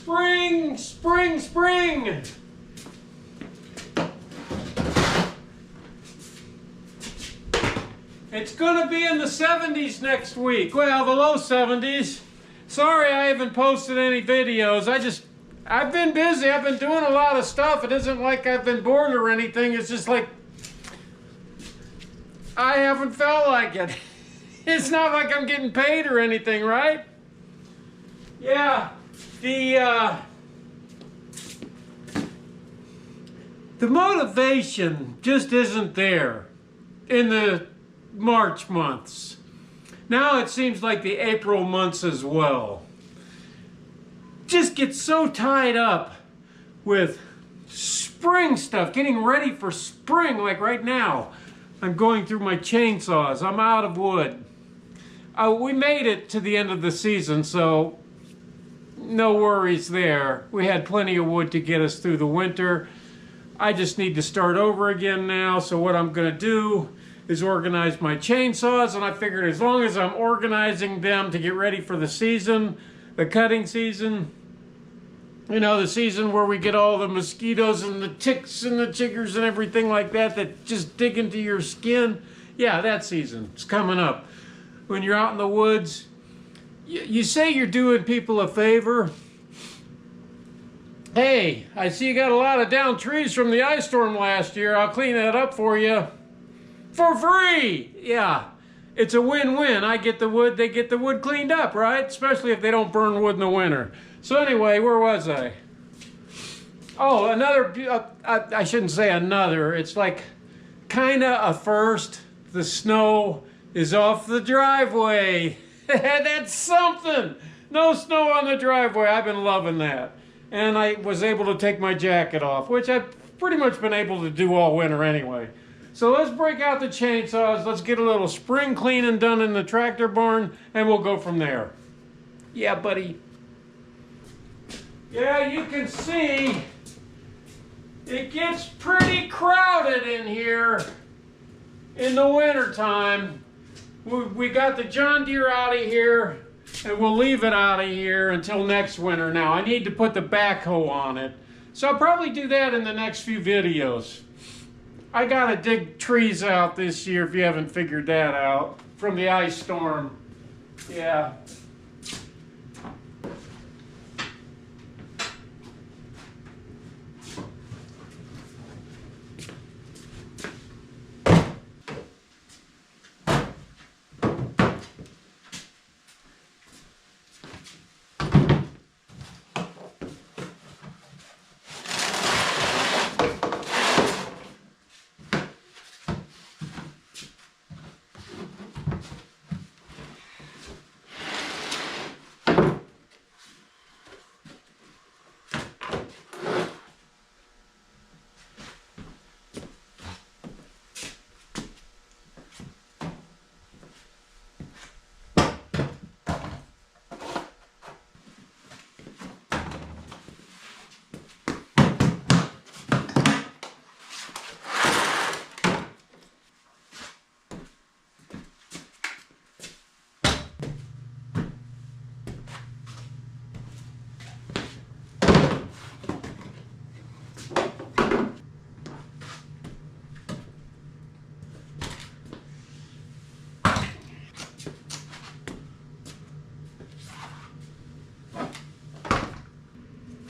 Spring, spring, spring! It's gonna be in the 70s next week. Well, the low 70s. Sorry I haven't posted any videos. I've been busy. I've been doing a lot of stuff. It isn't like I've been bored or anything. It's just like I haven't felt like it. It's not like I'm getting paid or anything, right? Yeah, the motivation just isn't there in the March months. Now it seems like the April months as well. Just get so tied up with spring stuff, getting ready for spring, like right now. I'm going through my chainsaws. I'm out of wood. We made it to the end of the season, so no worries there. We had plenty of wood to get us through the winter. I just need to start over again now, so what I'm going to do is organize my chainsaws, and I figured as long as I'm organizing them to get ready for the season, the cutting season, you know, the season where we get all the mosquitoes and the ticks and the chiggers and everything like that that just dig into your skin. Yeah, that season is coming up. When you're out in the woods, you say you're doing people a favor. Hey, I see you got a lot of downed trees from the ice storm last year. I'll clean that up for you. For free! Yeah, it's a win-win. I get the wood, they get the wood cleaned up, right? Especially if they don't burn wood in the winter. So anyway, where was I? Oh, another, I shouldn't say another. It's like kind of a first. The snow is off the driveway. That's something. No snow on the driveway. I've been loving that. And I was able to take my jacket off, which I've pretty much been able to do all winter anyway. So let's break out the chainsaws. Let's get a little spring cleaning done in the tractor barn, and we'll go from there. Yeah, buddy. Yeah, you can see it gets pretty crowded in here in the winter time. We got the John Deere out of here, and we'll leave it out of here until next winter now. I need to put the backhoe on it. So I'll probably do that in the next few videos. I gotta dig trees out this year, if you haven't figured that out, from the ice storm. Yeah.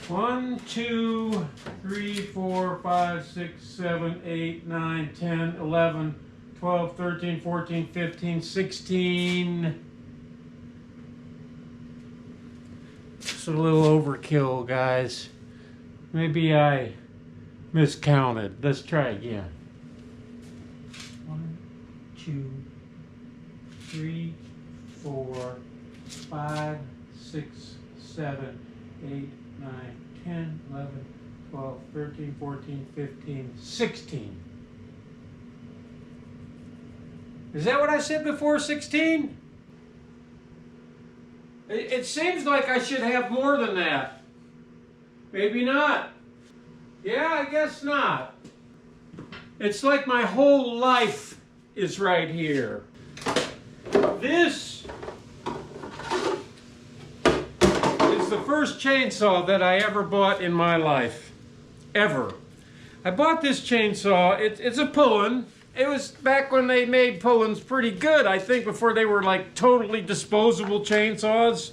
One, 2, 3, 4, 5, 6, 7, 8, 9, 10, 11, 12, 13, 14, 15, 16. It's a little overkill, guys. Maybe I miscounted. Let's try again. 1, 2, 3, 4, 5, 6, 7, 8, 9, 10, 11, 12, 13, 14, 15, 16. Is that what I said before, 16? It seems like I should have more than that. Maybe not. Yeah, I guess not. It's like my whole life is right here. This is is the first chainsaw that I ever bought in my life. Ever. I bought this chainsaw. It's a pull-in. It was back when they made pull-ins pretty good, I think, before they were like totally disposable chainsaws.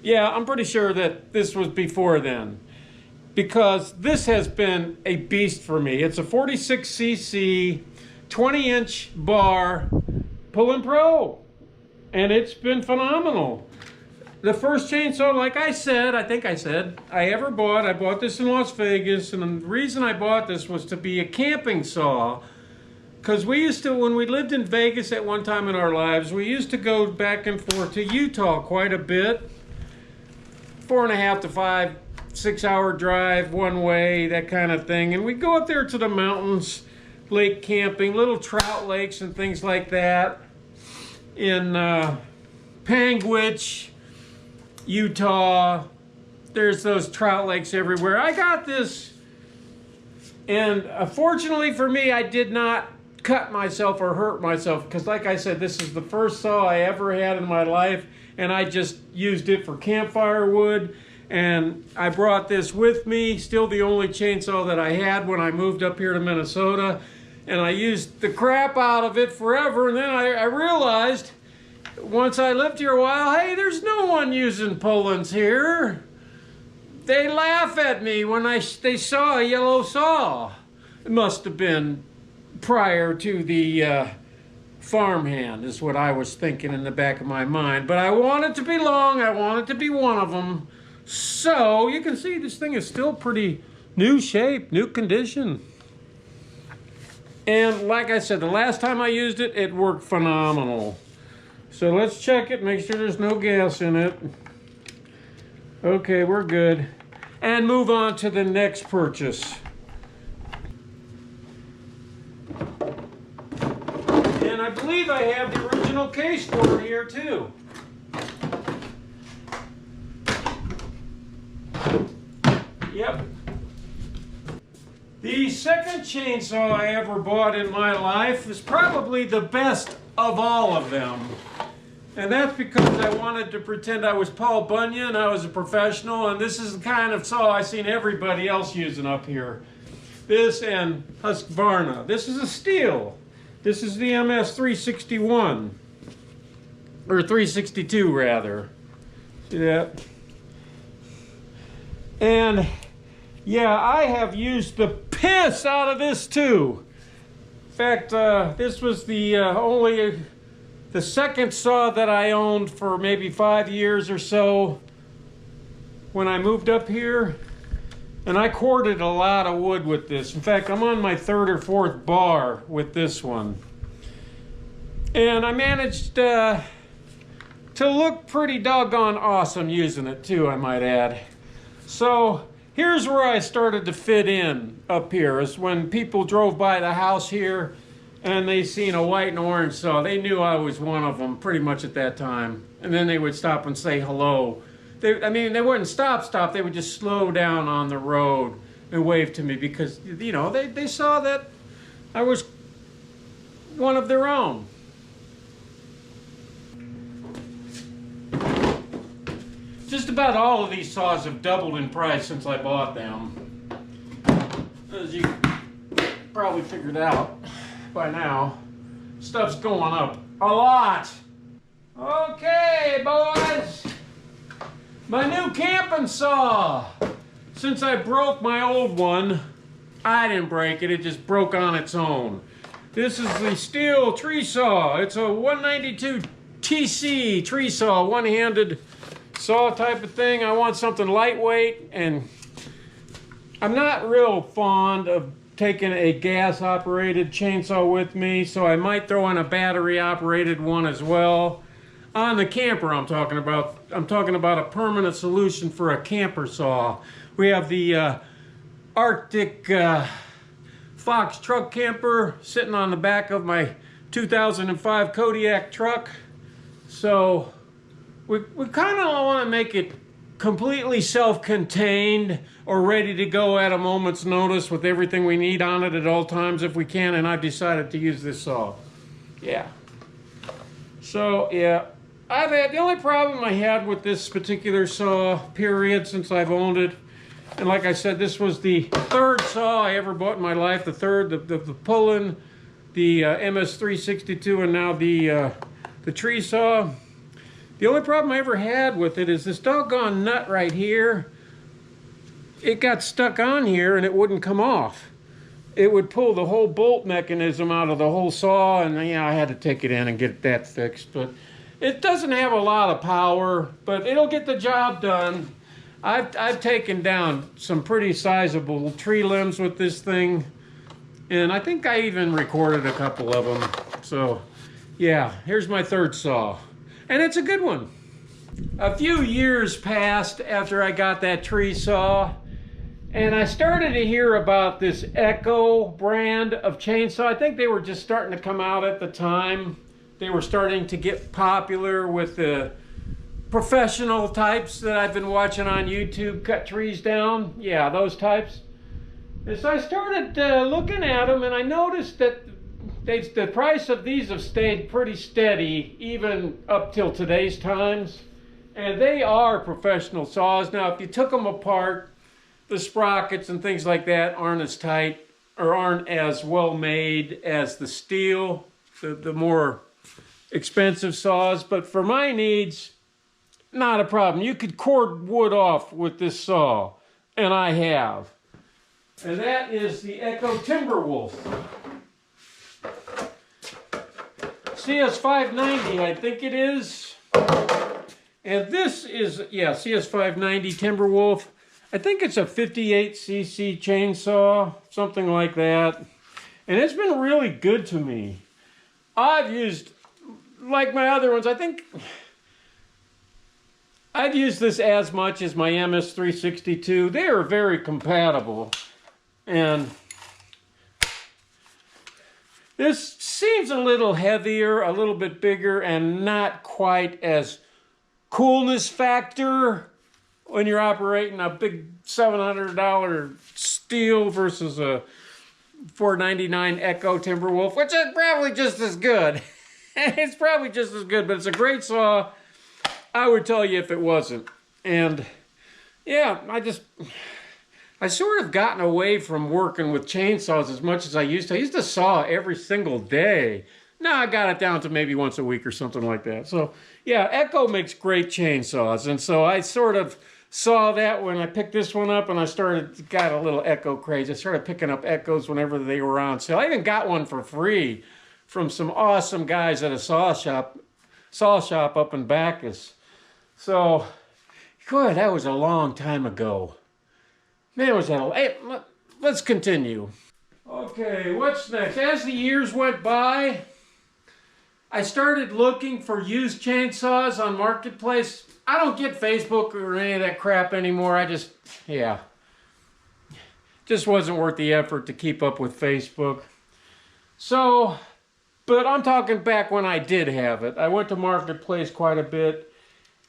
Yeah, I'm pretty sure that this was before then, because this has been a beast for me. It's a 46cc, 20-inch bar pull-in pro, and it's been phenomenal. The first chainsaw, like I said, I ever bought, I bought this in Las Vegas, and the reason I bought this was to be a camping saw, because we used to, when we lived in Vegas at one time in our lives, we used to go back and forth to Utah quite a bit. 4.5 to 5, 6-hour drive one way, that kind of thing. And we'd go up there to the mountains, lake camping, little trout lakes and things like that in Panguitch, Utah. There's those trout lakes everywhere. I got this, and fortunately for me, I did not cut myself or hurt myself, because like I said, this is the first saw I ever had in my life, and I just used it for campfire wood. And I brought this with me, still the only chainsaw that I had when I moved up here to Minnesota, and I used the crap out of it forever. And then I realized, once I lived here a while, hey, there's no one using pull-ins here. They laugh at me when they saw a yellow saw. It must have been prior to the farmhand, is what I was thinking in the back of my mind. But I want it to be long. I want it to be one of them. So you can see this thing is still pretty new shape, new condition. And like I said, the last time I used it, it worked phenomenal. So let's check it, make sure there's no gas in it. Okay, we're good. And move on to the next purchase. And I believe I have the original case for it here too. Yep. The second chainsaw I ever bought in my life is probably the best of all of them. And that's because I wanted to pretend I was Paul Bunyan, I was a professional, and this is the kind of saw I've seen everybody else using up here. This and Husqvarna. This is a steel. This is the MS 361. Or 362 rather. See that? And yeah, I have used the piss out of this too. In fact, this was the only the second saw that I owned for maybe 5 years or so when I moved up here. And I corded a lot of wood with this. In fact, I'm on my 3rd or 4th bar with this one. And I managed to look pretty doggone awesome using it too, I might add. So here's where I started to fit in up here, is when people drove by the house here and they seen a white and orange saw. They knew I was one of them pretty much at that time. And then they would stop and say hello. I mean, they wouldn't stop, they would just slow down on the road and wave to me because, you know, they saw that I was one of their own. Just about all of these saws have doubled in price since I bought them. As you probably figured out by now, stuff's going up a lot. Okay, boys. My new camping saw. Since I broke my old one, I didn't break it, it just broke on its own. This is the steel tree saw. It's a 192 TC tree saw, one-handed saw type of thing. I want something lightweight, and I'm not real fond of taking a gas-operated chainsaw with me, so I might throw in a battery-operated one as well. On the camper I'm talking about a permanent solution for a camper saw. We have the Arctic Fox truck camper sitting on the back of my 2005 Kodiak truck. So we kind of want to make it completely self-contained or ready to go at a moment's notice with everything we need on it at all times if we can, and I've decided to use this saw. Yeah. So, yeah. the only problem I had with this particular saw, period, since I've owned it, and like I said, this was the third saw I ever bought in my life, the third, the pull-in, the MS362, and now the tree saw. The only problem I ever had with it is this doggone nut right here. It got stuck on here and it wouldn't come off. It would pull the whole bolt mechanism out of the whole saw, and yeah, I had to take it in and get that fixed. But it doesn't have a lot of power, but it'll get the job done. I've taken down some pretty sizable tree limbs with this thing, and I think I even recorded a couple of them. So yeah, here's my third saw, and it's a good one. A few years passed after I got that tree saw, and I started to hear about this Echo brand of chainsaw. I think they were just starting to come out at the time. They were starting to get popular with the professional types that I've been watching on YouTube cut trees down. Yeah, those types. And so I started looking at them, and I noticed that the price of these have stayed pretty steady even up till today's times. And they are professional saws. Now, if you took them apart, the sprockets and things like that aren't as tight or aren't as well made as the steel, the more expensive saws. But for my needs, not a problem. You could cord wood off with this saw, and I have. And that is the Echo Timberwolf. CS590, I think it is. And this is, yeah, CS590 Timberwolf. I think it's a 58cc chainsaw, something like that. And it's been really good to me. I've used, like my other ones, I think I've used this as much as my MS362. They are very compatible. And this seems a little heavier, a little bit bigger, and not quite as coolness factor when you're operating a big $700 steel versus a $499 Echo Timberwolf, which is probably just as good. It's probably just as good, but it's a great saw. I would tell you if it wasn't. And yeah, I sort of gotten away from working with chainsaws as much as I used to. I used to saw every single day. Now I got it down to maybe once a week or something like that. So yeah, Echo makes great chainsaws. And so I sort of saw that when I picked this one up, and I got a little Echo craze. I started picking up Echoes whenever they were on sale. I even got one for free from some awesome guys at a saw shop up in Bacchus. So, good, that was a long time ago. Man, was that hey, let's continue. Okay, what's next? As the years went by, I started looking for used chainsaws on Marketplace. I don't get Facebook or any of that crap anymore. Just wasn't worth the effort to keep up with Facebook. So, but I'm talking back when I did have it. I went to Marketplace quite a bit,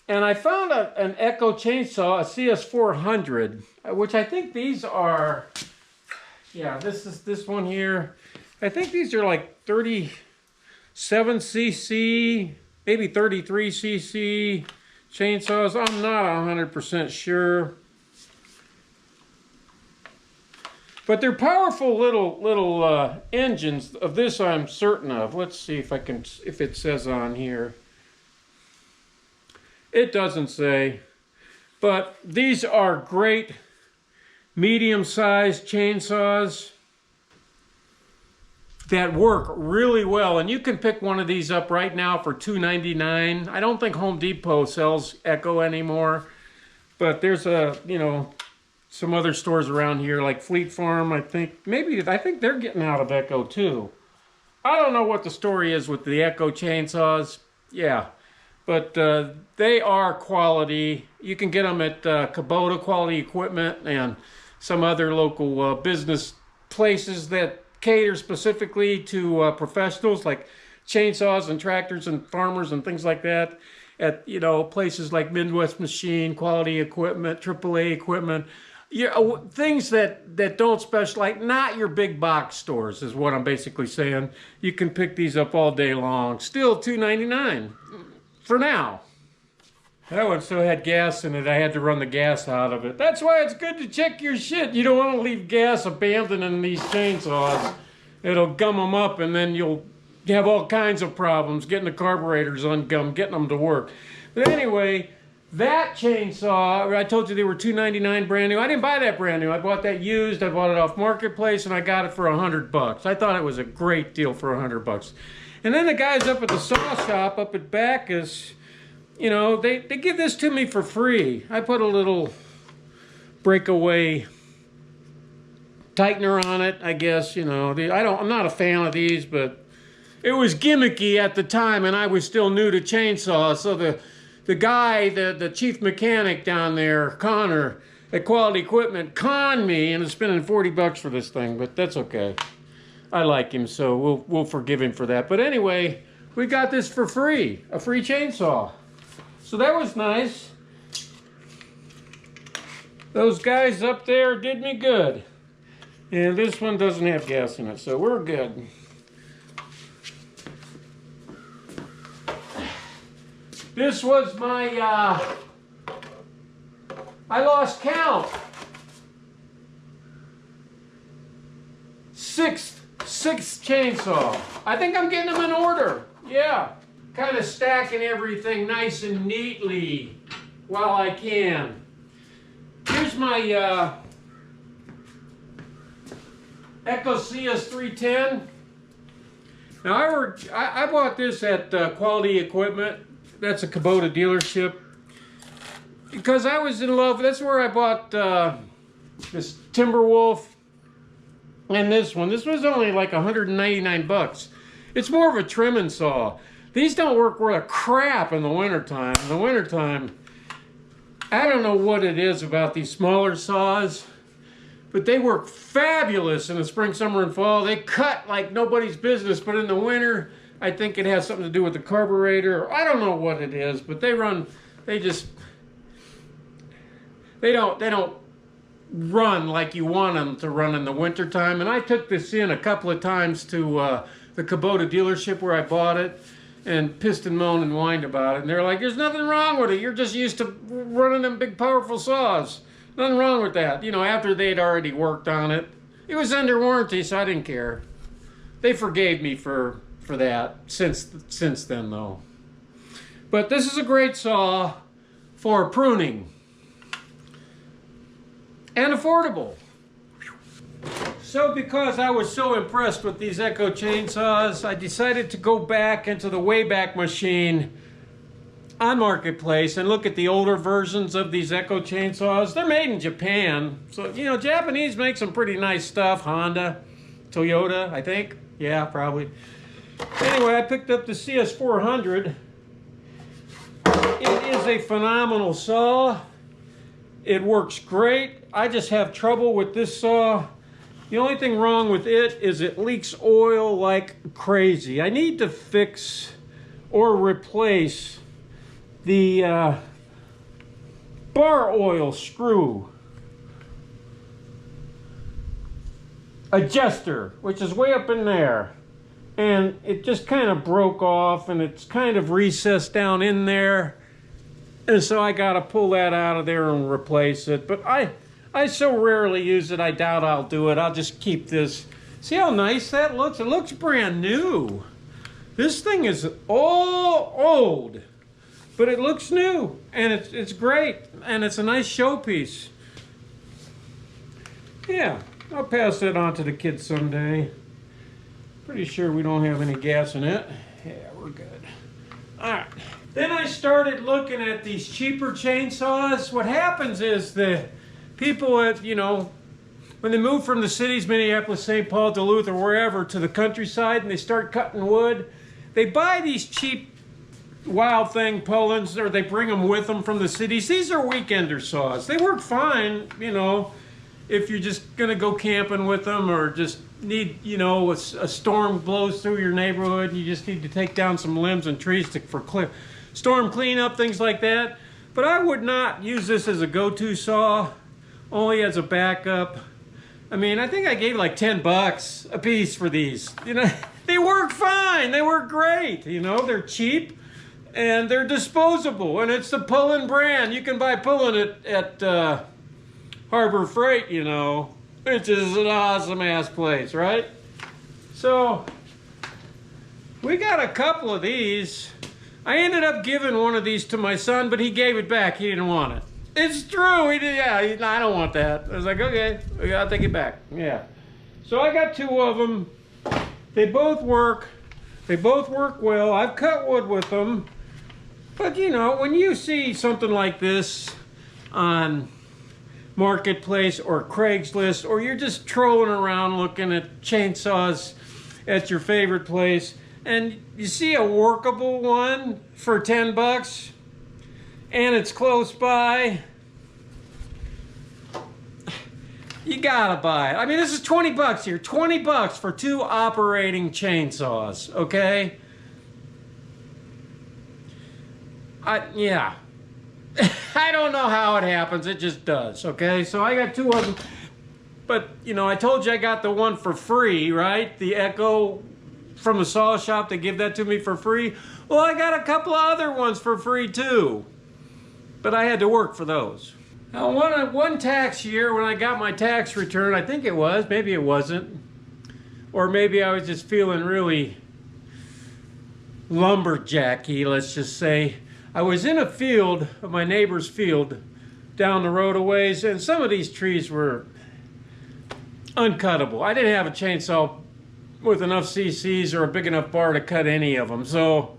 and I found an Echo chainsaw, a CS400, which I think these are, yeah, this one here. I think these are like 37cc, maybe 33cc chainsaws. I'm not 100% sure. But they're powerful little engines. Of this I'm certain of. Let's see if it says on here. It doesn't say. But these are great medium-sized chainsaws that work really well. And you can pick one of these up right now for $2.99. I don't think Home Depot sells Echo anymore. But there's some other stores around here like Fleet Farm, I think they're getting out of Echo too. I don't know what the story is with the Echo chainsaws. Yeah, but they are quality. You can get them at Kubota Quality Equipment and some other local business places that cater specifically to professionals like chainsaws and tractors and farmers and things like that. At places like Midwest Machine, Quality Equipment, AAA Equipment. Things that don't specialize, not your big box stores is what I'm basically saying. You can pick these up all day long. Still $2.99. for now. That one still had gas in it. I had to run the gas out of it. That's why it's good to check your shit. You don't want to leave gas abandoned in these chainsaws. It'll gum them up, and then you'll have all kinds of problems getting the carburetors ungummed, getting them to work. But anyway, that chainsaw, I told you they were $2.99 brand new. I didn't buy that brand new. I bought that used. I bought it off Marketplace, and I got it for $100. I thought it was a great deal for $100. And then the guys up at the saw shop up at Bacchus, you know, they give this to me for free. I put a little breakaway tightener on it, I guess, you know. I'm not a fan of these, but it was gimmicky at the time, and I was still new to chainsaws. So the guy, the chief mechanic down there, Connor, at Quality Equipment, conned me into spending $40 for this thing, but that's okay. I like him, so we'll forgive him for that. But anyway, we got this for free, a free chainsaw. So that was nice. Those guys up there did me good. And this one doesn't have gas in it, so we're good. This was my, I lost count. Sixth chainsaw. I think I'm getting them in order. Yeah. Kind of stacking everything nice and neatly while I can. Here's my Echo CS310. Now I bought this at Quality Equipment. That's a Kubota dealership. Because I was in love. That's where I bought this Timberwolf and this one. This was only like $199. It's more of a trimming saw. These don't work worth a crap in the wintertime. In the wintertime, I don't know what it is about these smaller saws, but they work fabulous in the spring, summer, and fall. They cut like nobody's business, but in the winter, I think it has something to do with the carburetor. I don't know what it is, but they don't run like you want them to run in the wintertime. And I took this in a couple of times to the Kubota dealership where I bought it, and pissed and moaned and whined about it. And they're like, there's nothing wrong with it. You're just used to running them big, powerful saws. Nothing wrong with that. You know, after they'd already worked on it. It was under warranty, so I didn't care. They forgave me for that since then, though. But this is a great saw for pruning. And affordable. So because I was so impressed with these Echo chainsaws, I decided to go back into the Wayback Machine on Marketplace and look at the older versions of these Echo chainsaws. They're made in Japan. So, you know, Japanese make some pretty nice stuff. Honda, Toyota, I think. Yeah, probably. Anyway, I picked up the CS400. It is a phenomenal saw. It works great. I just have trouble with this saw. The only thing wrong with it is it leaks oil like crazy. I need to fix or replace the bar oil screw adjuster, which is way up in there. And it just kind of broke off, and it's kind of recessed down in there. And so I got to pull that out of there and replace it. But I so rarely use it, I doubt I'll do it. I'll just keep this. See how nice that looks? It looks brand new. This thing is all old, but it looks new, and it's great, and it's a nice showpiece. Yeah, I'll pass that on to the kids someday. Pretty sure we don't have any gas in it. Yeah, we're good. All right. Then I started looking at these cheaper chainsaws. What happens is the people at, you know, when they move from the cities, Minneapolis, St. Paul, Duluth, or wherever, to the countryside, and they start cutting wood, they buy these cheap Wild Thing pull-ins, or they bring them with them from the cities. These are weekender saws. They work fine, you know, if you're just going to go camping with them, or just need, you know, a storm blows through your neighborhood, and you just need to take down some limbs and trees for storm cleanup, things like that. But I would not use this as a go-to saw, only as a backup. I mean, I think I gave like $10 a piece for these. You know, they work fine. They work great. You know, they're cheap. And they're disposable, and it's the Pullen brand. You can buy Pullen at Harbor Freight, you know, which is an awesome ass place, right? So we got a couple of these. I ended up giving one of these to my son, but he gave it back. He didn't want it. It's true. He did. Yeah, I don't want that. I was like, okay, I'll take it back. Yeah. So I got two of them. They both work. They both work well. I've cut wood with them. But you know, when you see something like this on Marketplace or Craigslist, or you're just trolling around looking at chainsaws at your favorite place, and you see a workable one for 10 bucks, and it's close by, you gotta buy it. I mean, this is 20 bucks here. 20 bucks for two operating chainsaws, okay? Yeah. I don't know how it happens. It just does, okay? So I got two of them. But, you know, I told you I got the one for free, right? The Echo from the saw shop. They give that to me for free. Well, I got a couple of other ones for free, too. But I had to work for those. Now, one tax year, when I got my tax return, I think it was, maybe it wasn't, or maybe I was just feeling really lumberjacky, let's just say. I was in a field, my neighbor's field, down the road a ways, and some of these trees were uncuttable. I didn't have a chainsaw with enough cc's or a big enough bar to cut any of them, so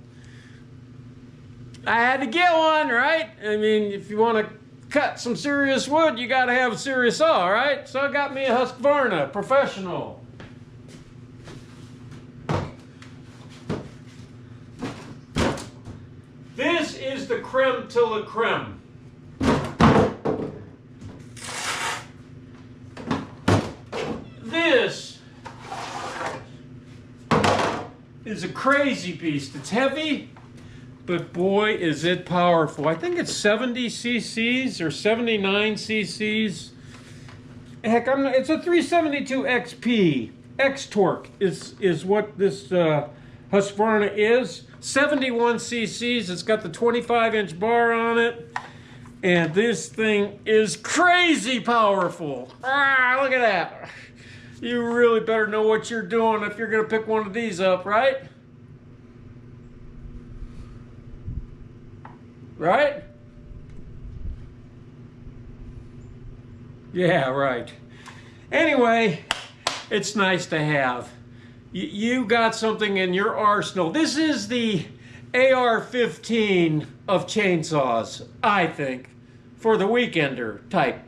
I had to get one, right? I mean, if you want to cut some serious wood, you got to have a serious saw, right? So I got me a Husqvarna Professional. This is the creme de la creme. This is a crazy beast. It's heavy, but boy, is it powerful. I think it's 70 cc's or 79 cc's. Heck, it's a 372 XP. X-Torque is what this Husqvarna is. 71 cc's. It's got the 25-inch bar on it. And this thing is crazy powerful. Ah, look at that. You really better know what you're doing if you're going to pick one of these up, right? Right? Yeah, right. Anyway, it's nice to have. You got something in your arsenal. This is the AR-15 of chainsaws, I think, for the weekender type.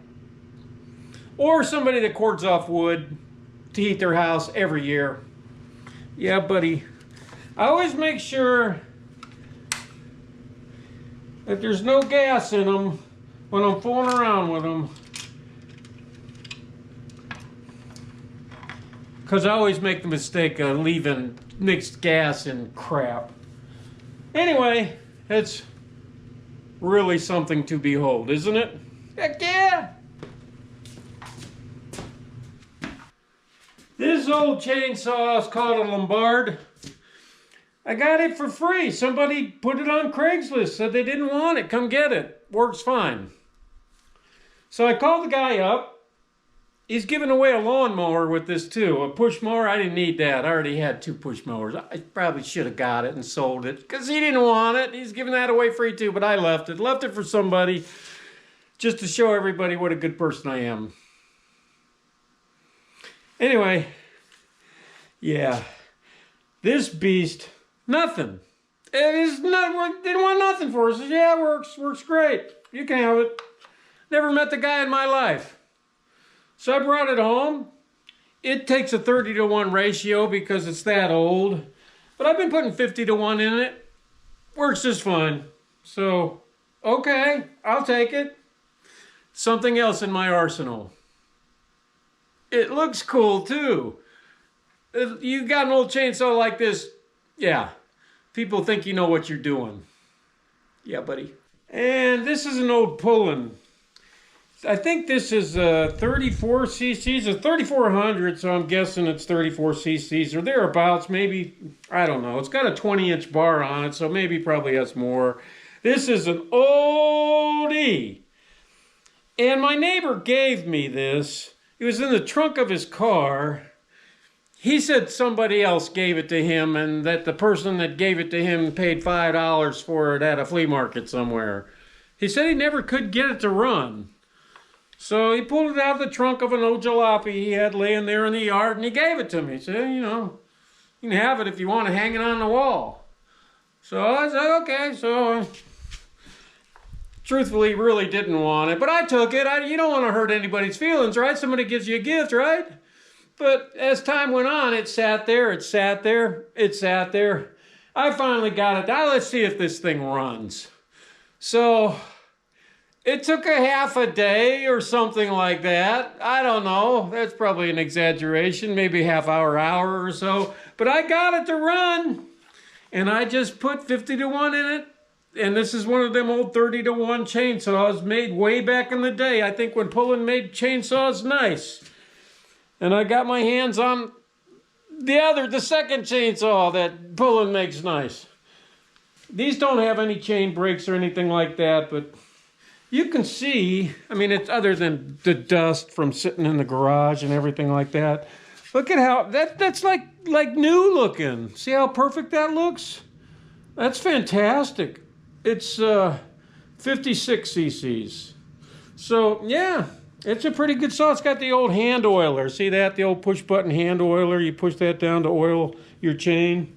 Or somebody that cords off wood to heat their house every year. Yeah, buddy. I always make sure that there's no gas in them when I'm fooling around with them. Because I always make the mistake of leaving mixed gas in crap. Anyway, it's really something to behold, isn't it? Heck yeah! This old chainsaw is called a Lombard. I got it for free. Somebody put it on Craigslist, said they didn't want it. Come get it. Works fine. So I called the guy up. He's giving away a lawnmower with this too. A push mower, I didn't need that. I already had two push mowers. I probably should have got it and sold it because he didn't want it. He's giving that away free too, but I left it. Left it for somebody just to show everybody what a good person I am. Anyway, yeah, this beast, nothing. It is not, didn't want nothing for us. Yeah, it works great. You can have it. Never met the guy in my life. So I brought it home. It takes a 30-to-1 ratio because it's that old. But I've been putting 50-to-1 in it. Works just fine. So, okay, I'll take it. Something else in my arsenal. It looks cool too. You got an old chainsaw like this, yeah. People think you know what you're doing. Yeah, buddy. And this is an old Pullen. I think this is 34 cc's, a 3400, so I'm guessing it's 34 cc's or thereabouts, maybe, I don't know. It's got a 20-inch bar on it, so maybe probably has more. This is an oldie. And my neighbor gave me this. It was in the trunk of his car. He said somebody else gave it to him and that the person that gave it to him paid $5 for it at a flea market somewhere. He said he never could get it to run. So he pulled it out of the trunk of an old jalopy he had laying there in the yard and he gave it to me. He said, you know, you can have it if you want to hang it on the wall. So I said, okay. So truthfully, really didn't want it, but I took it. You don't want to hurt anybody's feelings, right? Somebody gives you a gift, right? But as time went on, it sat there, it sat there, it sat there. I finally got it. Now let's see if this thing runs. So it took a half a day or something like that. I don't know. That's probably an exaggeration, maybe half hour or so. But I got it to run. And I just put 50 to 1 in it. And this is one of them old 30 to 1 chainsaws made way back in the day. I think when Pullen made chainsaws nice. And I got my hands on the second chainsaw that Pullen makes nice. These don't have any chain brakes or anything like that, but you can see, I mean, it's other than the dust from sitting in the garage and everything like that. Look at how, that's like new looking. See how perfect that looks? That's fantastic. It's 56 cc's. So, yeah. It's a pretty good saw. It's got the old hand oiler. See that? The old push button hand oiler. You push that down to oil your chain.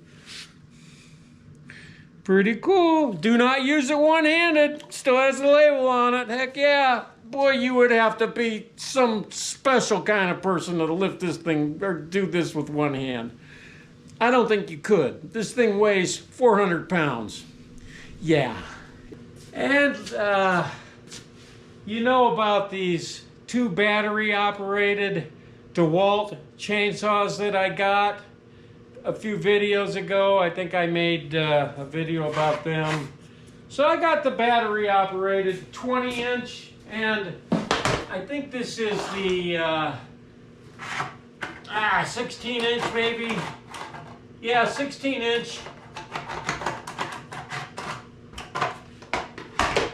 Pretty cool. Do not use it one-handed. Still has the label on it. Heck yeah. Boy, you would have to be some special kind of person to lift this thing or do this with one hand. I don't think you could. This thing weighs 400 pounds. Yeah. And, you know about these 2 battery-operated DeWalt chainsaws that I got a few videos ago. I think I made a video about them. So I got the battery-operated 20-inch, and I think this is the 16-inch maybe. Yeah, 16-inch.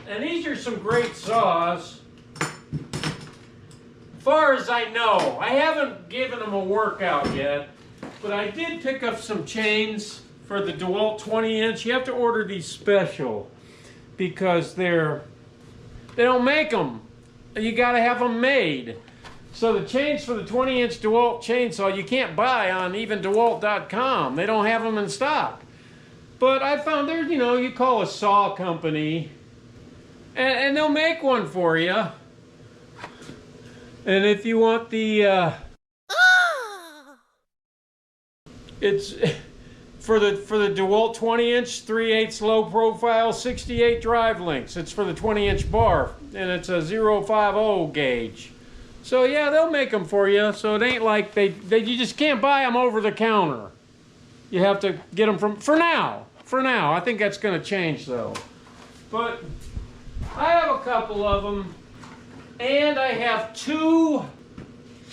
And these are some great saws. As far as I know, I haven't given them a workout yet, but I did pick up some chains for the DeWalt 20-inch. You have to order these special because they don't make them. You got to have them made. So the chains for the 20-inch DeWalt chainsaw you can't buy on even DeWalt.com. They don't have them in stock. But I found there, you know, you call a saw company and they'll make one for you. And if you want the, it's for the DeWalt 20-inch, 3/8 low profile, 68 drive links. It's for the 20-inch bar, and it's a 050 gauge. So yeah, they'll make them for you. So it ain't like you just can't buy them over the counter. You have to get them from, for now. I think that's going to change though. But I have a couple of them. And I have 2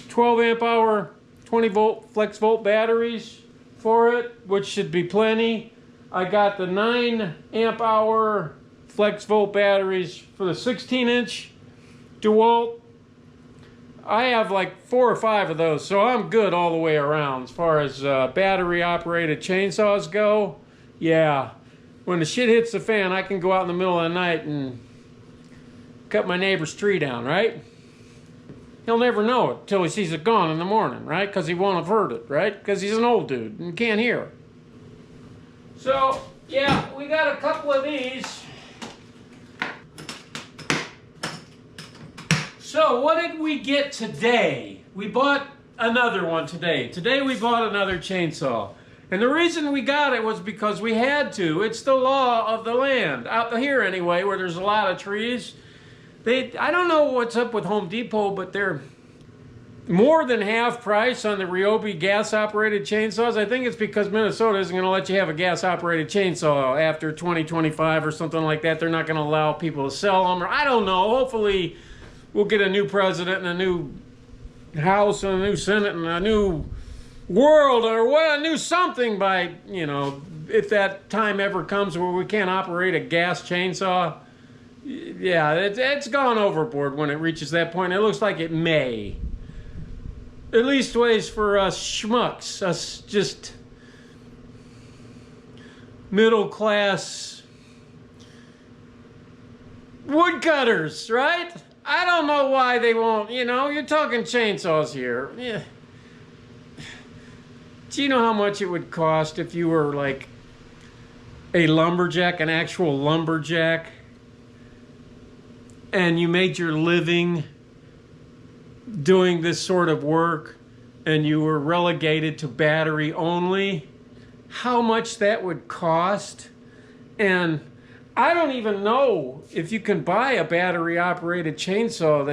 12 amp hour 20 volt flex volt batteries for it, which should be plenty. I got the 9 amp hour flex volt batteries for the 16-inch DeWalt. I have like 4 or 5 of those, so I'm good all the way around as far as battery operated chainsaws go. Yeah, when the shit hits the fan, I can go out in the middle of the night and cut my neighbor's tree down, right? He'll never know it till he sees it gone in the morning, right? Because he won't have heard it, right? Because he's an old dude and can't hear. So, yeah, we got a couple of these. So, what did we get today? We bought another one today. Today we bought another chainsaw. And the reason we got it was because we had to. It's the law of the land. Out here anyway, where there's a lot of trees. I don't know what's up with Home Depot, but they're more than half price on the Ryobi gas-operated chainsaws. I think it's because Minnesota isn't going to let you have a gas-operated chainsaw after 2025 or something like that. They're not going to allow people to sell them, or I don't know. Hopefully, we'll get a new president and a new House and a new Senate and a new world, or well, a new something by, you know, if that time ever comes where we can't operate a gas chainsaw. Yeah, it's gone overboard when it reaches that point. It looks like it may. At least ways for us schmucks, us just middle class woodcutters, right? I don't know why they won't, you know, you're talking chainsaws here. Yeah. Do you know how much it would cost if you were like a lumberjack, an actual lumberjack, and you made your living doing this sort of work and you were relegated to battery only? How much that would cost? And I don't even know if you can buy a battery operated chainsaw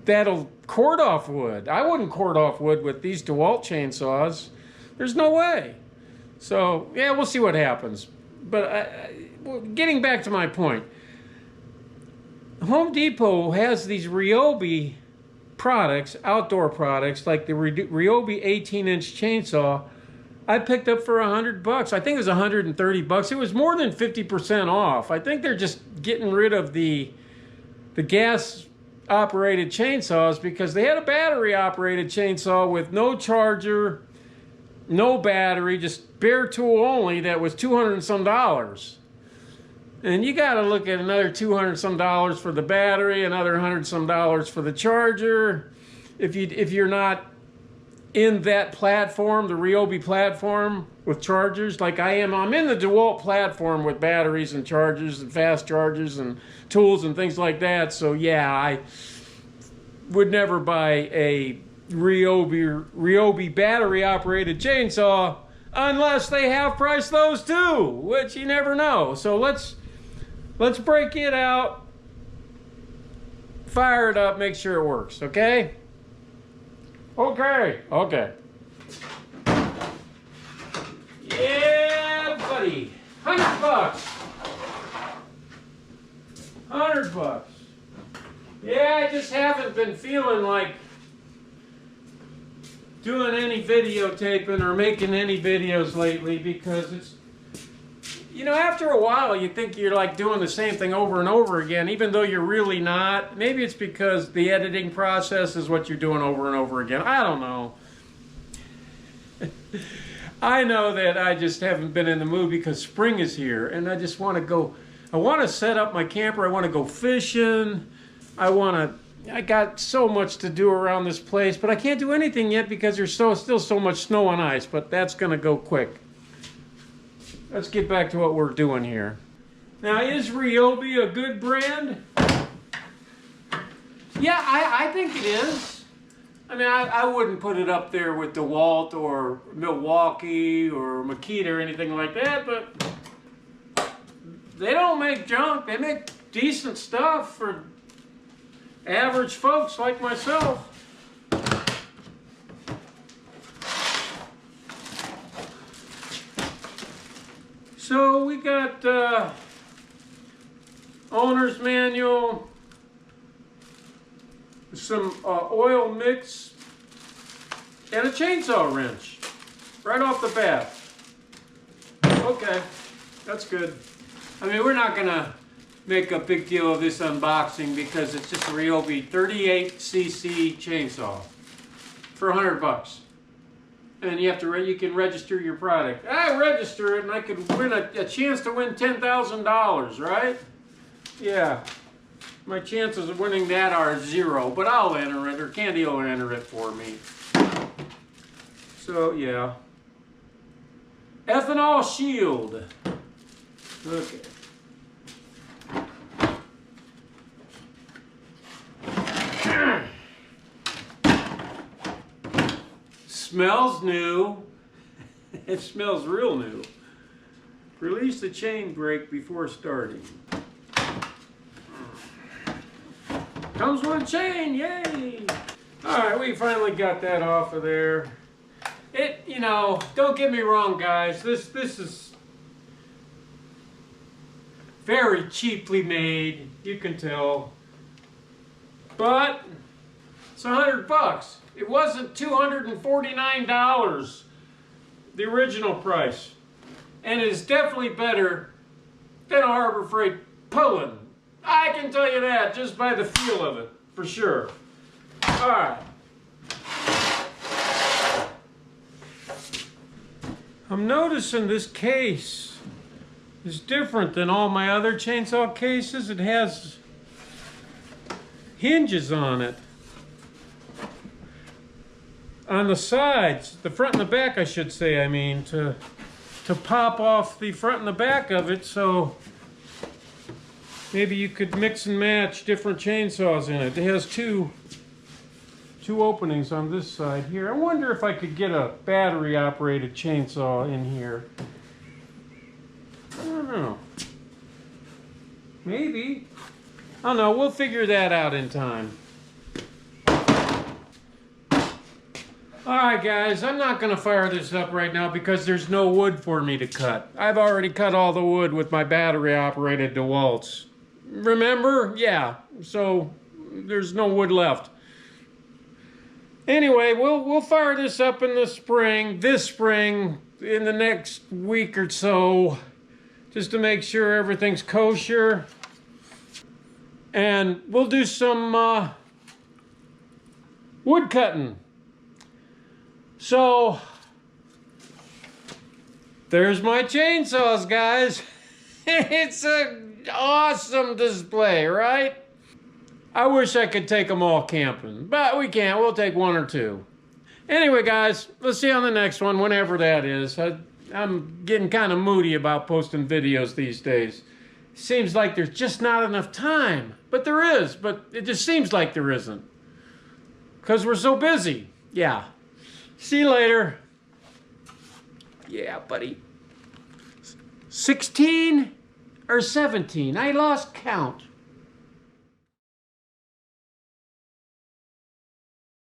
that'll cord off wood. I wouldn't cord off wood with these DeWalt chainsaws. There's no way. So yeah, we'll see what happens. But getting back to my point, Home Depot has these Ryobi products, outdoor products, like the Ryobi 18-inch chainsaw I picked up for $100. I think it was $130. It was more than 50% off. I think they're just getting rid of the gas-operated chainsaws because they had a battery-operated chainsaw with no charger, no battery, just bare tool only that was $200 and some. And you got to look at another $200 some for the battery, another $100 some for the charger. If you're not in that platform, the Ryobi platform with chargers, like I am, I'm in the DeWalt platform with batteries and chargers and fast chargers and tools and things like that. So yeah, I would never buy a Ryobi battery operated chainsaw unless they half price those too, which you never know. So let's break it out, fire it up, make sure it works, okay? Okay. Yeah, buddy. $100. $100. Yeah, I just haven't been feeling like doing any videotaping or making any videos lately because it's, you know, after a while you think you're like doing the same thing over and over again, even though you're really not. Maybe it's because the editing process is what you're doing over and over again. I don't know. I know that I just haven't been in the mood because spring is here and I just want to go. I want to set up my camper. I want to go fishing. I got so much to do around this place, but I can't do anything yet because there's still so much snow and ice, but that's going to go quick. Let's get back to what we're doing here. Now, is Ryobi a good brand? Yeah, I think it is. I mean, I wouldn't put it up there with DeWalt or Milwaukee or Makita or anything like that, but they don't make junk. They make decent stuff for average folks like myself. So we got owner's manual, some oil mix, and a chainsaw wrench right off the bat. Okay, that's good. I mean, we're not gonna make a big deal of this unboxing because it's just a Ryobi 38cc chainsaw for $100. And you can register your product. I register it and I could win a chance to win $10,000, right? Yeah. My chances of winning that are 0, but I'll enter it, or Candy will enter it for me. So, yeah. Ethanol shield. Okay. Smells new. It smells real new. Release the chain brake before starting. Comes with a chain, yay! Alright, we finally got that off of there. It, you know, don't get me wrong guys, this is very cheaply made, you can tell. But it's $100. It wasn't $249, the original price. And it is definitely better than a Harbor Freight pulling. I can tell you that just by the feel of it, for sure. All right. I'm noticing this case is different than all my other chainsaw cases. It has hinges on it. On the sides, the front and the back, I should say, I mean, to pop off the front and the back of it, so maybe you could mix and match different chainsaws in it. It has two openings on this side here. I wonder if I could get a battery operated chainsaw in here. I don't know. Maybe. I don't know. We'll figure that out in time. Alright guys, I'm not going to fire this up right now because there's no wood for me to cut. I've already cut all the wood with my battery operated DeWalt's. Remember? Yeah. So there's no wood left. Anyway, we'll fire this up in the spring, this spring, in the next week or so, just to make sure everything's kosher. And we'll do some wood cutting. So, there's my chainsaws, guys. It's an awesome display, right? I wish I could take them all camping, but we can't. We'll take one or two. Anyway, guys, let's see you on the next one, whenever that is. I'm getting kind of moody about posting videos these days. Seems like there's just not enough time. But there is, but it just seems like there isn't. Because we're so busy. Yeah. See you later. Yeah, buddy. 16 or 17? I lost count.